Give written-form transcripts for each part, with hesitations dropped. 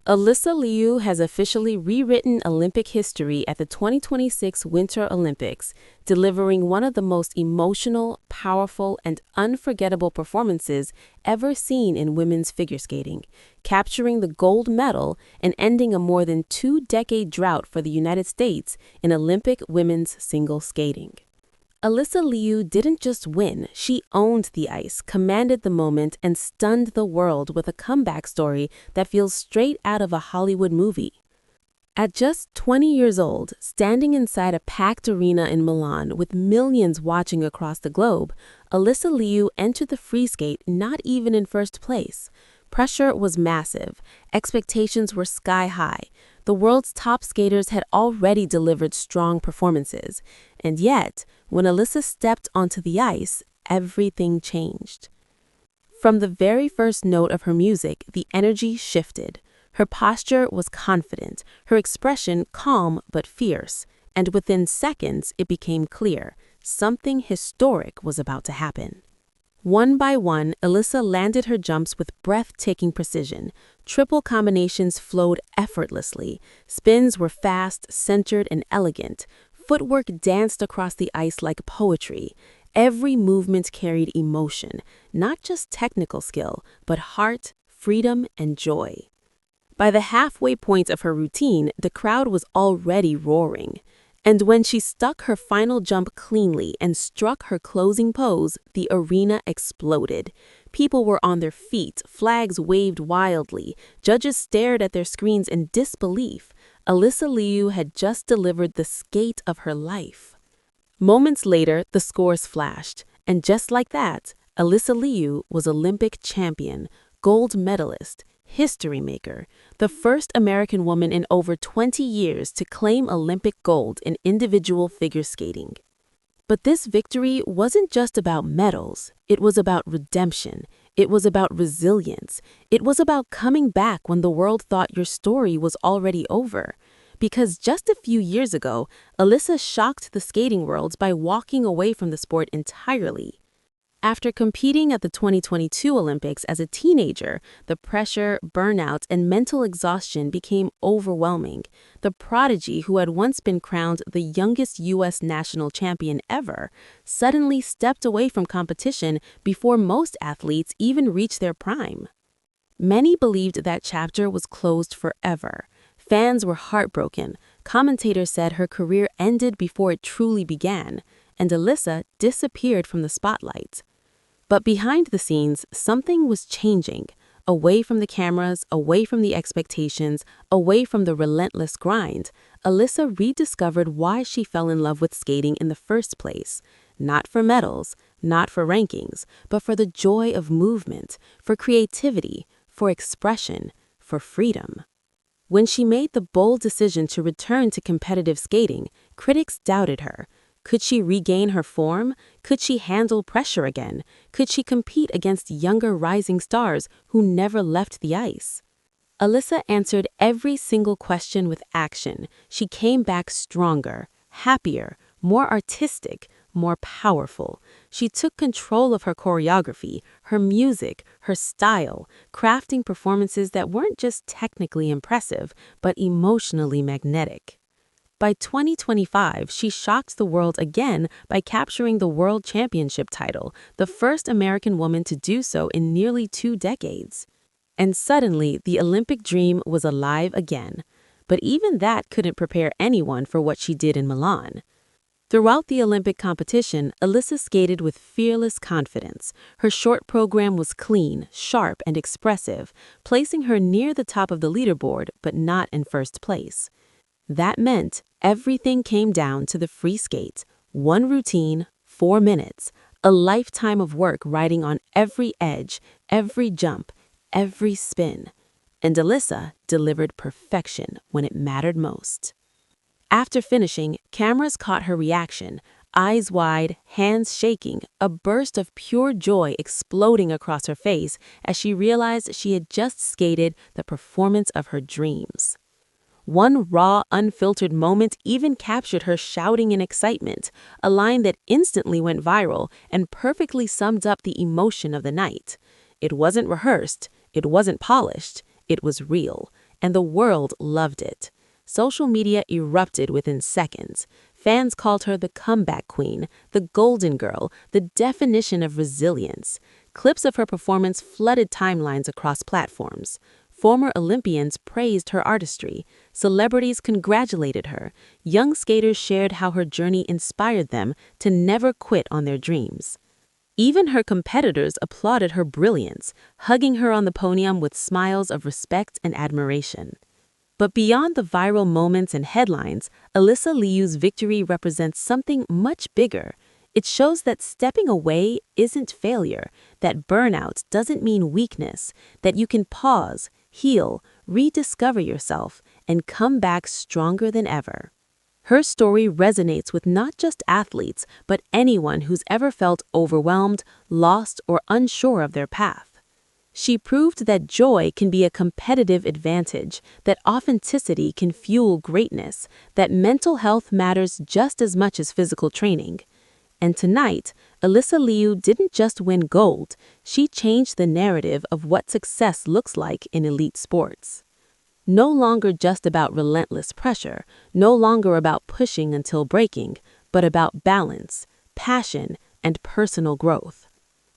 Alysa Liu has officially rewritten Olympic history at the 2026 Winter Olympics, delivering one of the most emotional, powerful, and unforgettable performances ever seen in women's figure skating, capturing the gold medal and ending a more than two-decade drought for the United States in Olympic women's single skating. Alysa Liu didn't just win, she owned the ice, commanded the moment, and stunned the world with a comeback story that feels straight out of a Hollywood movie. At just 20 years old, standing inside a packed arena in Milan with millions watching across the globe, Alysa Liu entered the free skate not even in first place. Pressure was massive, expectations were sky high. The world's top skaters had already delivered strong performances, and yet, when Alysa stepped onto the ice, everything changed. From the very first note of her music, the energy shifted. Her posture was confident, her expression calm but fierce, and within seconds it became clear something historic was about to happen. One by one, Alysa landed her jumps with breathtaking precision. Triple combinations flowed effortlessly. Spins were fast, centered, and elegant. Footwork danced across the ice like poetry. Every movement carried emotion, not just technical skill, but heart, freedom, and joy. By the halfway point of her routine, the crowd was already roaring. And when she stuck her final jump cleanly and struck her closing pose, the arena exploded. People were on their feet, flags waved wildly, judges stared at their screens in disbelief. Alysa Liu had just delivered the skate of her life. Moments later, the scores flashed, and just like that, Alysa Liu was Olympic champion, gold medalist, history maker, the first American woman in over 20 years to claim Olympic gold in individual figure skating. But this victory wasn't just about medals, it was about redemption, it was about resilience, it was about coming back when the world thought your story was already over. Because just a few years ago, Alysa shocked the skating world by walking away from the sport entirely. After competing at the 2022 Olympics as a teenager, the pressure, burnout, and mental exhaustion became overwhelming. The prodigy, who had once been crowned the youngest U.S. national champion ever, suddenly stepped away from competition before most athletes even reached their prime. Many believed that chapter was closed forever. Fans were heartbroken. Commentators said her career ended before it truly began, and Alysa disappeared from the spotlight. But behind the scenes, something was changing. Away from the cameras, away from the expectations, away from the relentless grind, Alysa rediscovered why she fell in love with skating in the first place. Not for medals, not for rankings, but for the joy of movement, for creativity, for expression, for freedom. When she made the bold decision to return to competitive skating, critics doubted her. Could she regain her form? Could she handle pressure again? Could she compete against younger rising stars who never left the ice? Alysa answered every single question with action. She came back stronger, happier, more artistic, more powerful. She took control of her choreography, her music, her style, crafting performances that weren't just technically impressive, but emotionally magnetic. By 2025, she shocked the world again by capturing the World Championship title, the first American woman to do so in nearly 2 decades. And suddenly, the Olympic dream was alive again. But even that couldn't prepare anyone for what she did in Milan. Throughout the Olympic competition, Alysa skated with fearless confidence. Her short program was clean, sharp, and expressive, placing her near the top of the leaderboard, but not in first place. That meant everything came down to the free skate. One routine, 4 minutes, a lifetime of work riding on every edge, every jump, every spin. And Alysa delivered perfection when it mattered most. After finishing, cameras caught her reaction, eyes wide, hands shaking, a burst of pure joy exploding across her face as she realized she had just skated the performance of her dreams. One raw, unfiltered moment even captured her shouting in excitement, a line that instantly went viral and perfectly summed up the emotion of the night. It wasn't rehearsed, it wasn't polished, it was real. and the world loved it. Social media erupted within seconds. Fans called her the comeback queen, the golden girl, the definition of resilience. Clips of her performance flooded timelines across platforms. Former Olympians praised her artistry. Celebrities congratulated her. Young skaters shared how her journey inspired them to never quit on their dreams. Even her competitors applauded her brilliance, hugging her on the podium with smiles of respect and admiration. But beyond the viral moments and headlines, Alysa Liu's victory represents something much bigger. It shows that stepping away isn't failure, that burnout doesn't mean weakness, that you can pause, heal, rediscover yourself, and come back stronger than ever. Her story resonates with not just athletes, but anyone who's ever felt overwhelmed, lost, or unsure of their path. She proved that joy can be a competitive advantage, that authenticity can fuel greatness, that mental health matters just as much as physical training. And tonight, Alysa Liu didn't just win gold, she changed the narrative of what success looks like in elite sports. No longer just about relentless pressure, no longer about pushing until breaking, but about balance, passion, and personal growth.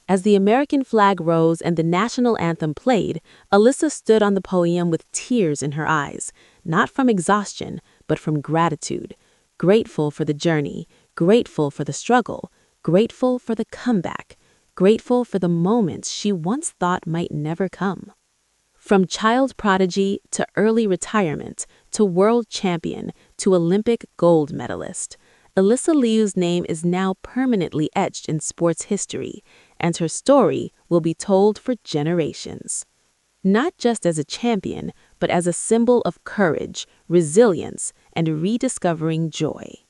As the American flag rose and the national anthem played, Alysa stood on the podium with tears in her eyes, not from exhaustion, but from gratitude. Grateful for the journey, grateful for the struggle, grateful for the comeback, grateful for the moments she once thought might never come. From child prodigy to early retirement, to world champion, to Olympic gold medalist, Alysa Liu's name is now permanently etched in sports history, and her story will be told for generations. Not just as a champion, but as a symbol of courage, resilience, and rediscovering joy.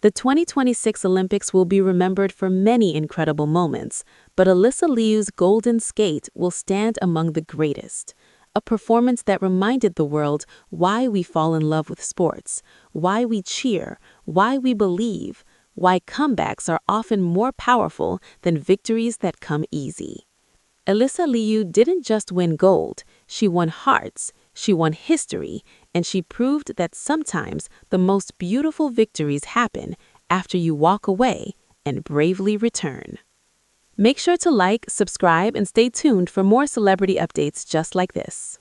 The 2026 Olympics will be remembered for many incredible moments, but Alysa Liu's golden skate will stand among the greatest. A performance that reminded the world why we fall in love with sports, why we cheer, why we believe, why comebacks are often more powerful than victories that come easy. Alysa Liu didn't just win gold, she won hearts, she won history, and she proved that sometimes the most beautiful victories happen after you walk away and bravely return. Make sure to like, subscribe, and stay tuned for more celebrity updates just like this.